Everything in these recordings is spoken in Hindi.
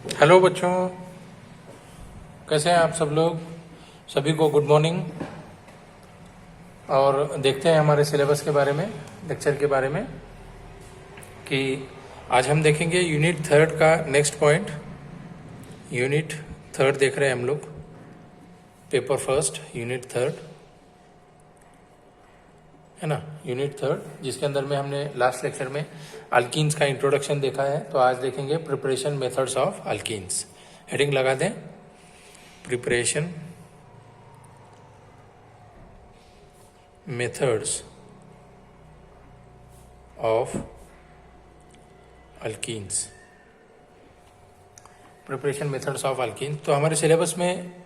हेलो बच्चों, कैसे हैं आप सब लोग। सभी को गुड मॉर्निंग। और देखते हैं हमारे सिलेबस के बारे में, लेक्चर के बारे में, कि आज हम देखेंगे यूनिट थर्ड का नेक्स्ट पॉइंट। यूनिट थर्ड देख रहे हैं हम लोग, पेपर फर्स्ट यूनिट थर्ड, है ना। यूनिट थर्ड, जिसके अंदर में हमने लास्ट लेक्चर में अल्कीन्स का इंट्रोडक्शन देखा है, तो आज देखेंगे preparation methods of alkenes. Heading लगा दें, preparation methods of alkenes. Preparation methods of alkenes. तो हमारे सिलेबस में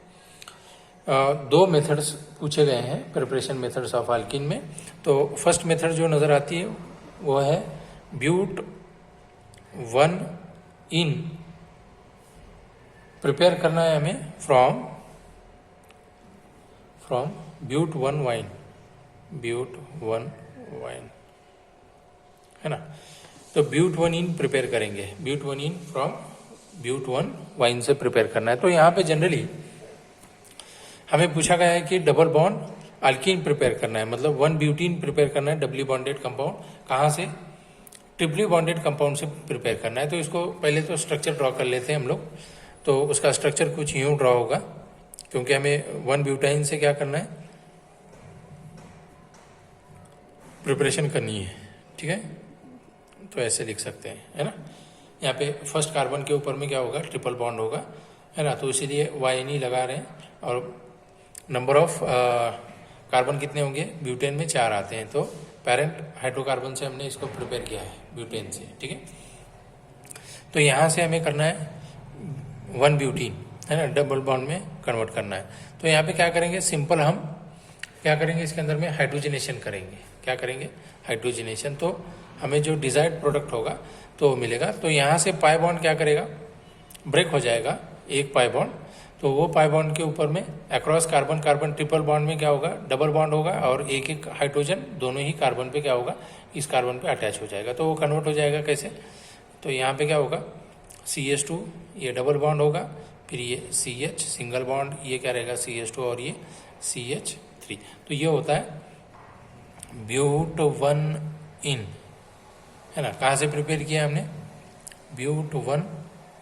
दो मेथड्स पूछे गए हैं प्रिपरेशन मेथड्स ऑफ अल्कीन में। तो फर्स्ट मेथड जो नज़र आती है वो है ब्यूट वन इन। प्रिपेयर करना है हमें from but one yne, but one yne, है ना। तो ब्यूट वन इन प्रिपेयर करेंगे, but one ene from but one yne से प्रिपेयर करना है। तो यहाँ पे जनरली हमें पूछा गया है कि डबल बॉन्ड अल्कीन प्रिपेयर करना है, मतलब वन ब्यूटीन प्रिपेयर करना है, डबली बॉन्डेड कंपाउंड। कहाँ से? ट्रिपली बॉन्डेड कंपाउंड से प्रिपेयर करना है। तो इसको पहले तो स्ट्रक्चर ड्रॉ कर लेते हैं हम लोग। तो उसका स्ट्रक्चर कुछ यूं ड्रॉ होगा, क्योंकि हमें वन ब्यूटाइन से क्या करना है, प्रिपरेशन करनी है, ठीक है। तो ऐसे लिख सकते हैं, है ना। यहाँ पे फर्स्ट कार्बन के ऊपर में क्या होगा, ट्रिपल बॉन्ड होगा, है ना। तो इसीलिए वाइन लगा रहे हैं। और नंबर ऑफ कार्बन कितने होंगे, ब्यूटेन में 4 आते हैं। तो पेरेंट हाइड्रोकार्बन से हमने इसको प्रिपेयर किया है, ब्यूटेन से, ठीक है। तो यहाँ से हमें करना है वन ब्यूटीन, है ना, डबल बॉन्ड में कन्वर्ट करना है। तो यहाँ पे क्या करेंगे, सिंपल हम क्या करेंगे, इसके अंदर में हाइड्रोजनेशन करेंगे। क्या करेंगे, हाइड्रोजनेशन। तो हमें जो डिजायर्ड प्रोडक्ट होगा तो मिलेगा। तो यहाँ से पाई बॉन्ड क्या करेगा, ब्रेक हो जाएगा, एक पाई बॉन्ड। तो वो पाई बॉन्ड के ऊपर में across carbon carbon triple bond में क्या होगा, डबल बॉन्ड होगा, और एक एक हाइड्रोजन दोनों ही कार्बन पे क्या होगा, इस कार्बन पे अटैच हो जाएगा। तो वो कन्वर्ट हो जाएगा कैसे, तो यहाँ पे क्या होगा, CH2, ये डबल बॉन्ड होगा, फिर ये CH सिंगल बॉन्ड, ये क्या रहेगा CH2, और ये CH3। तो ये होता है ब्यूट वन इन, है ना। कहाँ से प्रिपेयर किया हमने, ब्यूट वन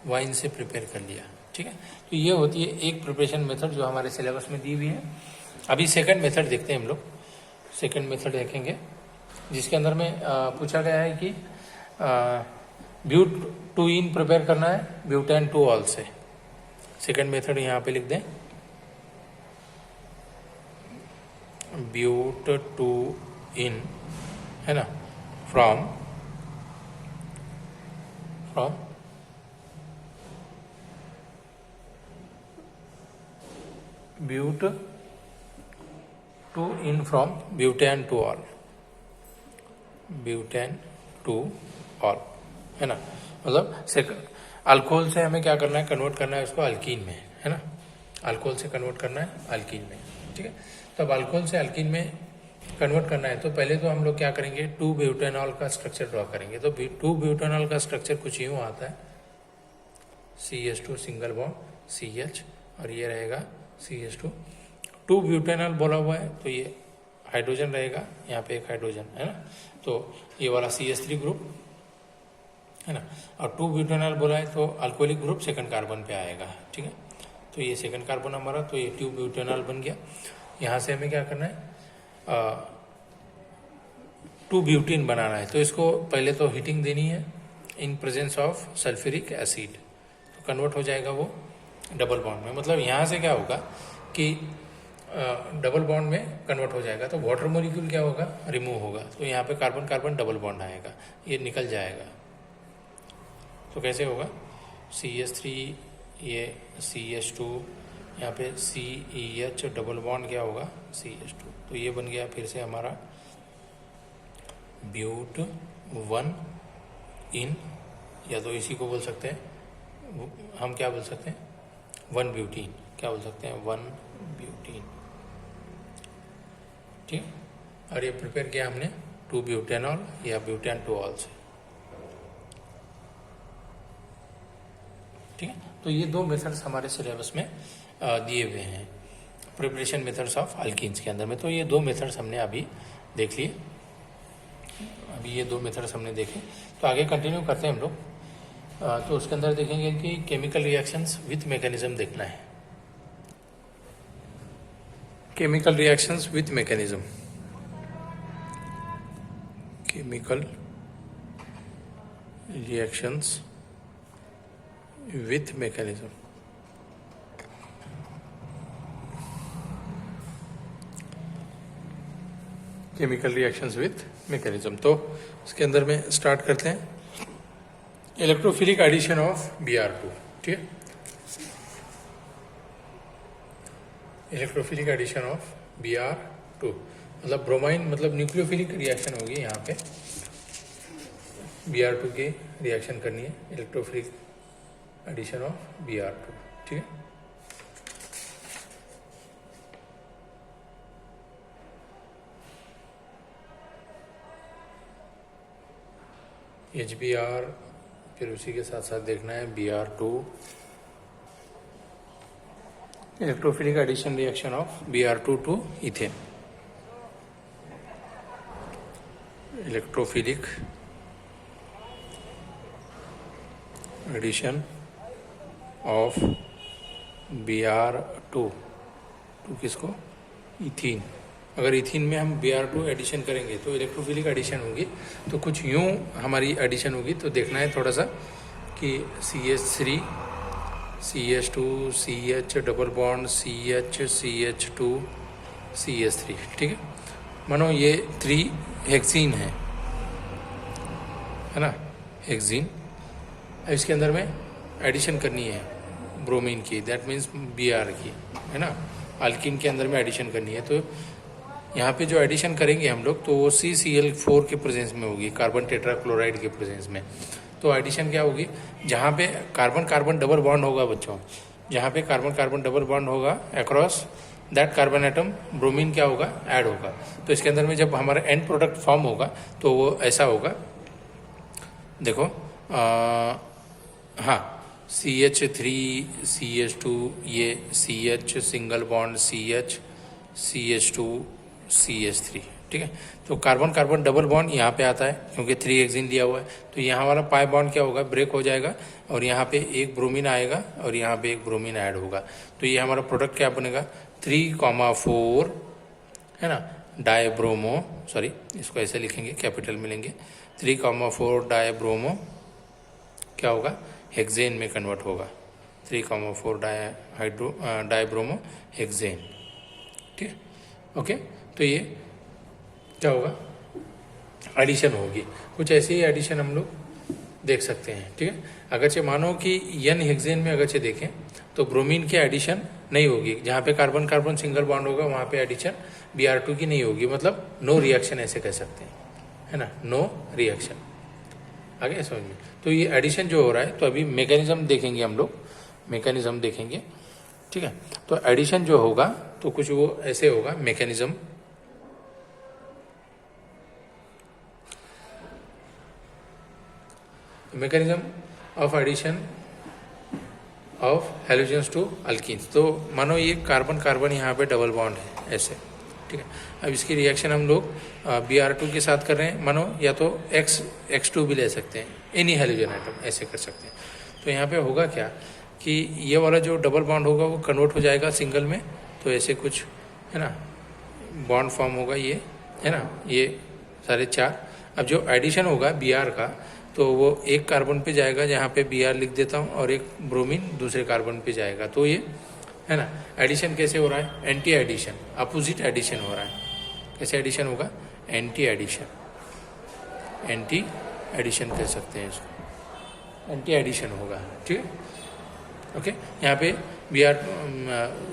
वाइन से प्रिपेयर कर लिया, ठीक है। तो ये होती है एक प्रिपरेशन मेथड जो हमारे सिलेबस में दी हुई है। अभी सेकंड मेथड देखते हैं हम लोग। सेकंड मेथड देखेंगे, जिसके अंदर में पूछा गया है कि ब्यूट टू इन प्रिपेयर करना है ब्यूटेन टू ऑल से। सेकंड मेथड यहाँ पे लिख दें, ब्यूट टू इन, है ना, from but two ene from butan two ol, butan two ol, है ना। मतलब अल्कोहल से हमें क्या करना है, कन्वर्ट करना है उसको अल्कीन में, है ना। अल्कोहल से कन्वर्ट करना है अल्कीन में, ठीक है। तो अब अल्कोहल से अल्कीन में कन्वर्ट करना है, तो पहले तो हम लोग क्या करेंगे, 2 ब्यूटेनॉल का स्ट्रक्चर ड्रॉ करेंगे। तो 2 ब्यूटेनॉल का स्ट्रक्चर कुछ यूँ आता है, CH2 सिंगल बॉन्ड CH, और ये रहेगा CH2। 2 ब्यूटेनॉल बोला हुआ है, तो ये हाइड्रोजन रहेगा, यहाँ पे एक हाइड्रोजन, है ना। तो ये वाला CH3 ग्रुप, है ना। और 2 ब्यूटेनॉल बोला है तो अल्कोहलिक ग्रुप सेकंड कार्बन पे आएगा, ठीक है। तो ये सेकंड कार्बन हमारा, तो ये 2 ब्यूटेनॉल बन गया। यहाँ से हमें क्या करना है, 2 ब्यूटीन बनाना है। तो इसको पहले तो हीटिंग देनी है in presence of sulphuric acid, तो कन्वर्ट हो जाएगा वो डबल बॉन्ड में। मतलब यहाँ से क्या होगा कि डबल बॉन्ड में कन्वर्ट हो जाएगा, तो वाटर मॉलिक्यूल क्या होगा, रिमूव होगा। तो यहाँ पे कार्बन कार्बन डबल बॉन्ड आएगा, ये निकल जाएगा। तो कैसे होगा, CH3, ये CH2, यहाँ पे CEH डबल बॉन्ड क्या होगा, CH2। तो ये बन गया फिर से हमारा ब्यूट वन इन, या तो इसी को बोल सकते हैं हम, क्या बोल सकते हैं, वन ब्यूटीन, क्या बोल सकते हैं, वन ब्यूटीन, ठीक। और ये प्रिपेयर किया हमने 2 ब्यूटेनॉल या ब्यूटेन टू ऑल से। ठीक है। तो ये 2 मेथड्स हमारे सिलेबस में दिए हुए हैं प्रिपरेशन मेथड्स ऑफ अल्कीन्स के अंदर में। तो ये 2 मेथड्स हमने अभी देख लिए, अभी ये 2 मेथड्स हमने देखे। तो आगे कंटिन्यू करते हैं हम लोग। तो उसके अंदर देखेंगे कि केमिकल रिएक्शंस विथ मैकेनिज्म देखना है। Chemical reactions with mechanism, chemical reactions with mechanism. Chemical reactions with mechanism. तो इसके अंदर में स्टार्ट करते हैं। इलेक्ट्रोफिलिक एडिशन ऑफ Br2, ठीक है। इलेक्ट्रोफिलिक एडिशन ऑफ Br2 मतलब ब्रोमाइन, मतलब न्यूक्लियोफिलिक रिएक्शन होगी यहाँ पे। Br2 की रिएक्शन करनी है, इलेक्ट्रोफिलिक एडिशन ऑफ Br2, ठीक है। HBr, फिर उसी के साथ साथ देखना है Br2, electrophilic addition reaction of Br2 to ethane. Electrophilic addition of Br2 to किसको? इथीन। अगर इथीन में हम Br2 एडिशन करेंगे तो इलेक्ट्रोफिलिक एडिशन होगी। तो कुछ यूँ हमारी एडिशन होगी। तो देखना है थोड़ा सा कि CH3 CH2 CH double bond CH CH2 CH3, ठीक है। मानो ये 3 हेक्सीन है ना, हेक्सीन। अब इसके अंदर में एडिशन करनी है ब्रोमीन की, दैट मीन्स Br की, है ना। अल्कीन के अंदर में एडिशन करनी है। तो यहाँ पे जो एडिशन करेंगे हम लोग तो वो CCl4 के प्रेजेंस में होगी, कार्बन टेट्राक्लोराइड के प्रेजेंस में। तो एडिशन क्या होगी? जहाँ पे कार्बन कार्बन डबल बॉन्ड होगा बच्चों, जहाँ पे कार्बन कार्बन डबल बॉन्ड होगा across that carbon atom, bromine क्या होगा? ऐड होगा। तो इसके अंदर में जब हमारा एंड प्रोडक्ट फॉर्म होगा तो वो ऐसा होगा, देखो हाँ, CH3 CH2, ये CH single bond CH CH2 CH3, ठीक है। तो कार्बन कार्बन डबल बॉन्ड यहाँ पे आता है क्योंकि 3 हेक्सीन लिया हुआ है। तो यहाँ वाला पाई बॉन्ड क्या होगा? ब्रेक हो जाएगा और यहाँ पे एक ब्रोमीन आएगा और यहाँ पे एक ब्रोमीन ऐड होगा। तो ये हमारा प्रोडक्ट क्या बनेगा? 3,4, है ना, डायब्रोमो, सॉरी इसको ऐसे लिखेंगे, कैपिटल में लेंगे, 3,4 डायब्रोमो क्या होगा? हेक्सेन में कन्वर्ट होगा, 3,4 डायब्रोमो हेक्सेन, ठीक है। ओके, तो ये क्या होगा? एडिशन होगी। कुछ ऐसी ही एडिशन हम लोग देख सकते हैं, ठीक है। अगरचे मानो कि N हेक्सेन में अगरचे देखें तो ब्रोमीन की एडिशन नहीं होगी। जहाँ पे कार्बन कार्बन सिंगल बॉन्ड होगा वहाँ पे एडिशन Br2 की नहीं होगी, मतलब नो रिएक्शन ऐसे कह सकते हैं, है ना, नो रिएक्शन। आगे समझ में? तो ये एडिशन जो हो रहा है, तो अभी मैकेनिज्म देखेंगे हम लोग, मैकेनिज्म देखेंगे, ठीक है। तो एडिशन जो होगा तो कुछ वो ऐसे होगा mechanism. Mechanism of addition of halogens to alkenes. तो मानो ये कार्बन कार्बन यहाँ पे डबल बॉन्ड है ऐसे, ठीक है। अब इसकी रिएक्शन हम लोग Br2 के साथ कर रहे हैं, मानो या तो X2 भी ले सकते हैं, एनी हैलोजन आइटम ऐसे कर सकते हैं। तो यहाँ पे होगा क्या कि ये वाला जो डबल बॉन्ड होगा वो कन्वर्ट हो जाएगा सिंगल में। तो ऐसे कुछ, है ना, बॉन्ड फॉर्म होगा, ये है ना, ये सारे 4। अब जो एडिशन होगा Br का तो वो एक कार्बन पे जाएगा, जहाँ पे Br लिख देता हूँ, और एक ब्रोमीन दूसरे कार्बन पे जाएगा। तो ये, है ना, एडिशन कैसे हो रहा है? एंटी एडिशन, अपोजिट एडिशन हो रहा है। कैसे एडिशन होगा? एंटी एडिशन, एंटी एडिशन कह सकते हैं इसको, एंटी एडिशन होगा, ठीक है। ओके, यहाँ पे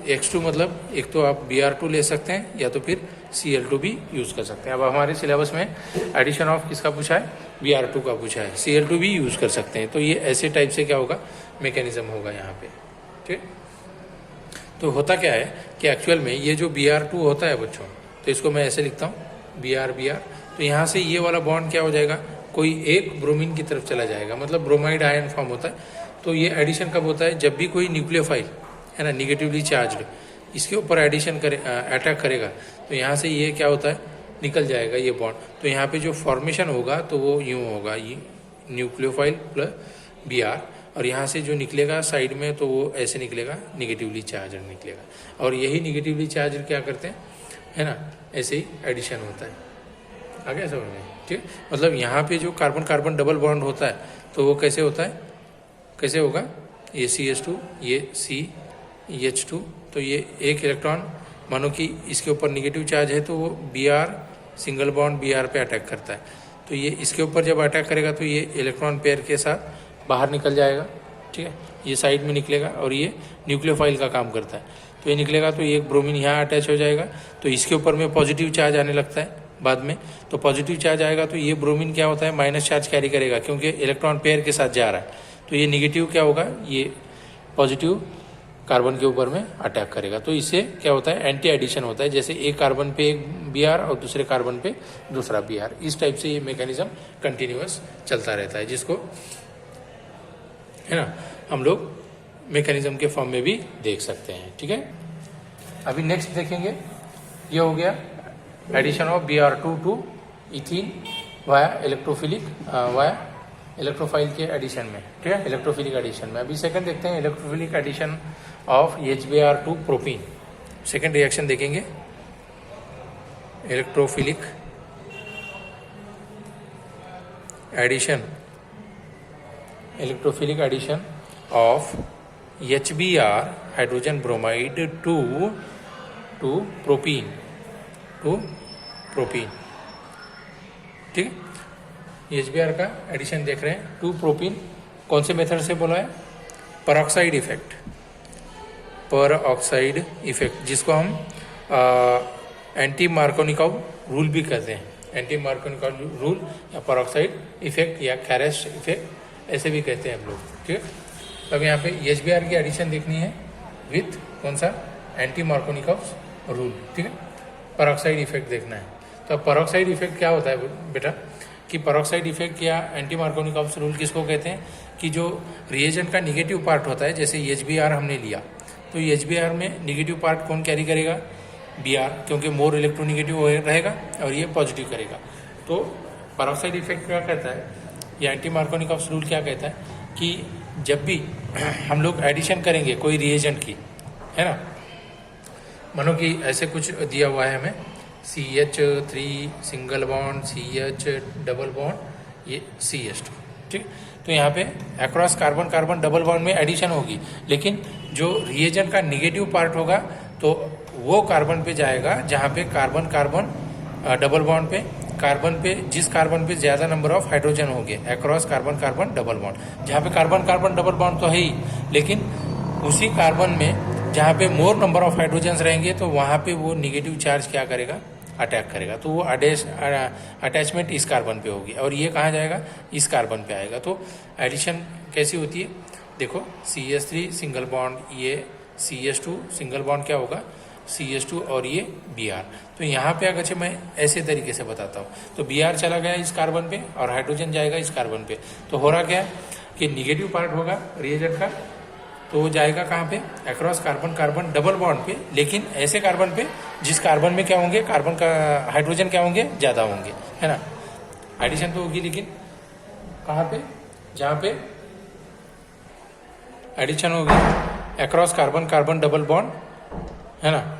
X2 मतलब एक तो आप Br2 ले सकते हैं या तो फिर Cl2 भी यूज़ कर सकते हैं। अब हमारे सिलेबस में एडिशन ऑफ किसका पूछा है? Br2 का पूछा है, Cl2 भी यूज़ कर सकते हैं। तो ये ऐसे टाइप से क्या होगा? मैकेनिज्म होगा यहाँ पे, ठीक। तो होता क्या है कि एक्चुअल में ये जो Br2 होता है बच्चों, तो इसको मैं ऐसे लिखता हूँ Br। तो यहाँ से ये वाला बॉन्ड क्या हो जाएगा? कोई एक ब्रोमीन की तरफ चला जाएगा, मतलब ब्रोमाइड आयन फॉर्म होता है। तो ये एडिशन कब होता है? जब भी कोई न्यूक्लियोफाइल है ना, निगेटिवली चार्ज, इसके ऊपर एडिशन अटैक करेगा तो यहाँ से ये क्या होता है, निकल जाएगा ये बॉन्ड। तो यहाँ पे जो फॉर्मेशन होगा तो वो यूँ होगा, ये न्यूक्लियोफाइल प्लस Br, और यहाँ से जो निकलेगा साइड में तो वो ऐसे निकलेगा, निगेटिवली चार्ज निकलेगा। और यही निगेटिवली चार्ज क्या करते हैं, है ना, ऐसे ही एडिशन होता है। आ गया समझ में? ठीक, मतलब यहाँ पे जो कार्बन कार्बन डबल बॉन्ड होता है तो वो कैसे होता है, कैसे होगा, ये CH2, ये CH2, तो ये एक इलेक्ट्रॉन, मानो कि इसके ऊपर निगेटिव चार्ज है तो वो Br सिंगल बॉन्ड Br पे अटैक करता है। तो ये इसके ऊपर जब अटैक करेगा तो ये इलेक्ट्रॉन पेयर के साथ बाहर निकल जाएगा। ठीक है, ये साइड में निकलेगा और ये न्यूक्लियोफाइल का काम करता है। तो ये निकलेगा तो ये एक ब्रोमीन यहाँ अटैच हो जाएगा, तो इसके ऊपर में पॉजिटिव चार्ज आने लगता है बाद में। तो पॉजिटिव चार्ज आएगा तो ये ब्रोमीन क्या होता है, माइनस चार्ज कैरी करेगा क्योंकि इलेक्ट्रॉन पेयर के साथ जा रहा है। तो ये निगेटिव क्या होगा, ये पॉजिटिव कार्बन के ऊपर में अटैक करेगा। तो इससे क्या होता है, एंटी एडिशन होता है। जैसे एक कार्बन पे एक Br और दूसरे कार्बन पे दूसरा Br, इस टाइप से ये मैकेनिज्म कंटिन्यूअस चलता रहता है, जिसको है ना हम लोग मैकेनिज्म के फॉर्म में भी देख सकते हैं। ठीक है, अभी नेक्स्ट देखेंगे, ये हो गया addition of Br2 to ethene via electrophilic via electrophile के एडिशन में। ठीक है, इलेक्ट्रोफिलिक एडिशन में। अभी सेकंड देखते हैं, electrophilic addition of HBr2 propene. Second reaction देखेंगे, electrophilic addition of HBr hydrogen bromide to propene ठीक है, HBr का एडिशन देख रहे हैं टू प्रोपीन। कौन से मेथड से बोला है, परऑक्साइड इफेक्ट, जिसको हम एंटी मार्कोनिकॉव रूल भी कहते हैं। एंटी मार्कोनिकॉव रूल या परऑक्साइड इफेक्ट या कैरेस्ट इफेक्ट ऐसे भी कहते हैं हम लोग। ठीक है, तो अब यहाँ पे HBr की एडिशन देखनी है विथ कौन सा, एंटी मार्कोनिकॉव रूल। ठीक है, परऑक्साइड इफेक्ट देखना है। तो अब परऑक्साइड इफेक्ट क्या होता है बेटा, कि परऑक्साइड इफेक्ट या एंटी मार्कोनिकॉव रूल किसको कहते हैं, कि जो रिएजेंट का निगेटिव पार्ट होता है, जैसे HBr हमने लिया तो HBr में निगेटिव पार्ट कौन कैरी करेगा, Br, क्योंकि मोर इलेक्ट्रोनिगेटिव रहेगा और ये पॉजिटिव करेगा। तो परऑक्साइड इफेक्ट क्या कहता है, या एंटी मार्कोनिकॉव रूल क्या कहता है, कि जब भी हम लोग एडिशन करेंगे कोई रिएजेंट की, है ना, मानो कि ऐसे कुछ दिया हुआ है हमें, CH3 single bond, CH double bond, ये CH2। ठीक, तो यहाँ पे across carbon carbon double bond में एडिशन होगी, लेकिन जो रिएजेंट का निगेटिव पार्ट होगा तो वो कार्बन पे जाएगा जहाँ पे कार्बन कार्बन डबल बॉन्ड पे, कार्बन पे, जिस कार्बन पे ज़्यादा नंबर ऑफ हाइड्रोजन होंगे, across carbon carbon double bond. जहाँ पे कार्बन कार्बन डबल बॉन्ड तो है ही, लेकिन उसी कार्बन में जहाँ पे मोर नंबर ऑफ हाइड्रोजन्स रहेंगे तो वहाँ पे वो निगेटिव चार्ज क्या करेगा, अटैक करेगा। तो वो अटैचमेंट इस कार्बन पे होगी और ये कहाँ जाएगा, इस कार्बन पे आएगा। तो एडिशन कैसी होती है, देखो CH3 सिंगल बॉन्ड, ये CH2 सिंगल बॉन्ड क्या होगा, CH2 और ये Br। तो यहाँ पे अगर मैं ऐसे तरीके से बताता हूँ, तो Br चला गया इस कार्बन पे और हाइड्रोजन जाएगा इस कार्बन पे। तो हो रहा क्या कि निगेटिव पार्ट होगा रिएजेंट का, तो वो जाएगा कहाँ पे, across carbon carbon double bond पे, लेकिन ऐसे कार्बन पे जिस कार्बन में क्या होंगे, कार्बन का हाइड्रोजन क्या होंगे, ज़्यादा होंगे, है ना। एडिशन तो होगी, लेकिन कहाँ पे, जहाँ पे एडिशन होगी across carbon carbon double bond, है ना,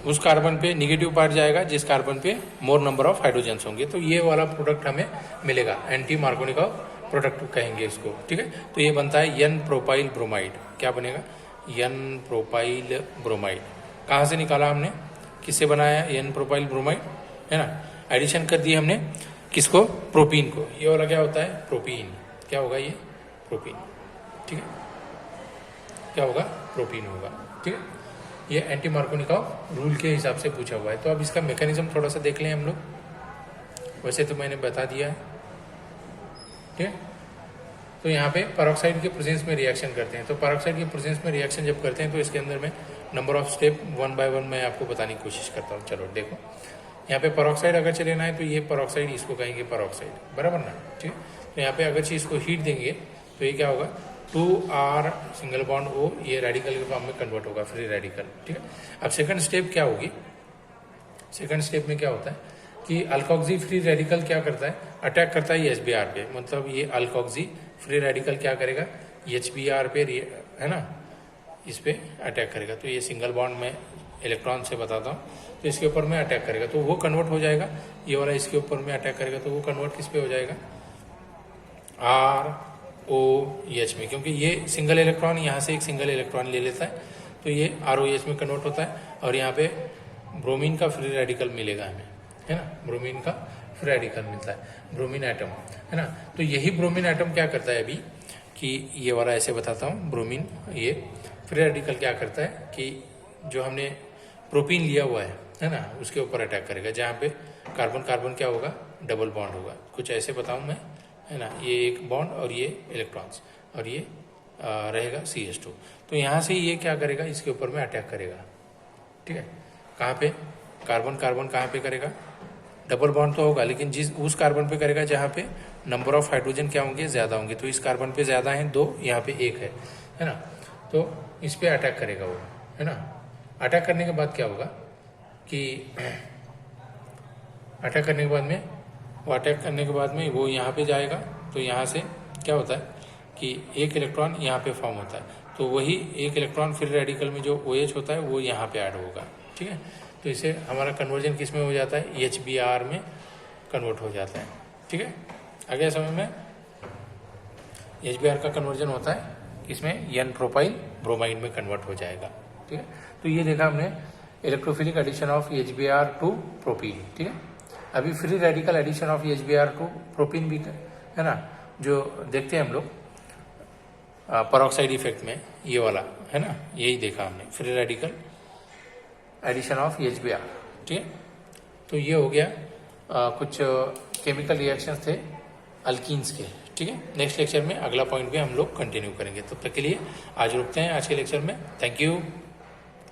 उस कार्बन पे निगेटिव पार्ट जाएगा जिस कार्बन पे मोर नंबर ऑफ हाइड्रोजन्स होंगे। तो ये वाला प्रोडक्ट हमें मिलेगा, एंटी मार्कोनिकॉव प्रोडक्ट कहेंगे इसको। ठीक है, तो ये बनता है N प्रोपाइल ब्रोमाइड। क्या बनेगा, N प्रोपाइल ब्रोमाइड। कहाँ से निकाला हमने, किससे बनाया, N प्रोपाइल ब्रोमाइड, है ना। एडिशन कर दिया हमने किसको, प्रोपीन को। ये वाला क्या होता है, प्रोपीन। क्या होगा ये, प्रोपीन। ठीक है, क्या होगा, प्रोपीन होगा। ठीक है, ये एंटी मार्कोनिकॉव रूल के हिसाब से पूछा हुआ है। तो अब इसका मैकेनिज्म थोड़ा सा देख लें हम लोग, वैसे तो मैंने बता दिया है। ठीक है, तो यहाँ पे परऑक्साइड के प्रेजेंस में रिएक्शन करते हैं। तो परऑक्साइड के प्रेजेंस में रिएक्शन जब करते हैं तो इसके अंदर में नंबर ऑफ स्टेप 1 बाय 1 मैं आपको बताने की कोशिश करता हूँ। चलो देखो, यहाँ पे परऑक्साइड अगर चलेना है तो ये परऑक्साइड, इसको कहेंगे परऑक्साइड, बराबर ना, ठीक है। तो यहाँ पे अगर चीज़ को हीट देंगे तो ये क्या होगा, 2R सिंगल बॉन्ड O, ये रेडिकल के फॉर्म में कन्वर्ट होगा, फ्री रेडिकल, ठीक है। अब सेकंड स्टेप क्या होगी, सेकंड स्टेप में क्या होता है कि अल्कोक्सी फ्री रेडिकल क्या करता है, अटैक करता है HBr पे, मतलब ये अल्कोक्सी फ्री रेडिकल क्या करेगा, HBr पे, है ना, इस पे अटैक करेगा। तो ये सिंगल बॉन्ड में इलेक्ट्रॉन से बताता हूँ, तो इसके ऊपर में अटैक करेगा तो वो कन्वर्ट हो जाएगा, ये वाला इसके ऊपर में अटैक करेगा तो वो कन्वर्ट किस पे हो जाएगा, ROH में, क्योंकि ये सिंगल इलेक्ट्रॉन यहाँ से एक सिंगल इलेक्ट्रॉन ले लेता है तो ये ROH में कन्वर्ट होता है। और यहाँ पे ब्रोमीन का फ्री रेडिकल मिलेगा हमें, है ना, ब्रोमीन का फ्री रेडिकल मिलता है, ब्रोमीन एटम, है ना। तो यही ब्रोमीन एटम क्या करता है अभी कि ये वाला ऐसे बताता हूँ, ब्रोमीन ये फ्री रेडिकल क्या करता है कि जो हमने प्रोपीन लिया हुआ है ना, उसके ऊपर अटैक करेगा, जहाँ पे कार्बन कार्बन क्या होगा, डबल बॉन्ड होगा, कुछ ऐसे बताऊँ मैं, है ना, ये एक बॉन्ड और ये इलेक्ट्रॉन्स और ये रहेगा CH2। तो यहाँ से ये क्या करेगा, इसके ऊपर में अटैक करेगा, ठीक है। कहाँ पे, कार्बन कार्बन कहाँ पे करेगा, डबल बॉन्ड तो होगा लेकिन जिस उस कार्बन पे करेगा जहाँ पे नंबर ऑफ हाइड्रोजन क्या होंगे, ज़्यादा होंगे। तो इस कार्बन पे ज़्यादा हैं 2, यहाँ पे 1 है ना, तो इस पे अटैक करेगा वो, है ना। अटैक करने के बाद क्या होगा कि अटैक करने के बाद में वो यहाँ पे जाएगा, तो यहाँ से क्या होता है कि एक इलेक्ट्रॉन यहाँ पे फॉर्म होता है, तो वही एक इलेक्ट्रॉन फ्री रेडिकल में जो OH होता है वो यहाँ पे ऐड होगा, ठीक है। तो इसे हमारा कन्वर्जन किस में हो जाता है, HBr में कन्वर्ट हो जाता है, ठीक है। आगे समय में HBr का कन्वर्जन होता है किसमें, N प्रोपाइल ब्रोमाइड में कन्वर्ट हो जाएगा, ठीक है। तो ये देखा हमने electrophilic addition of HBr to propene, ठीक है। अभी free radical addition of HBr to propene भी है ना, जो देखते हैं हम लोग परऑक्साइड इफेक्ट में, ये वाला है ना, यही देखा हमने free radical addition of HBr, ठीक है। तो ये हो गया कुछ केमिकल रिएक्शंस थे अल्कीन्स के, ठीक है। नेक्स्ट लेक्चर में अगला पॉइंट भी हम लोग कंटिन्यू करेंगे, तब तक के लिए आज रुकते हैं आज के लेक्चर में। Thank you.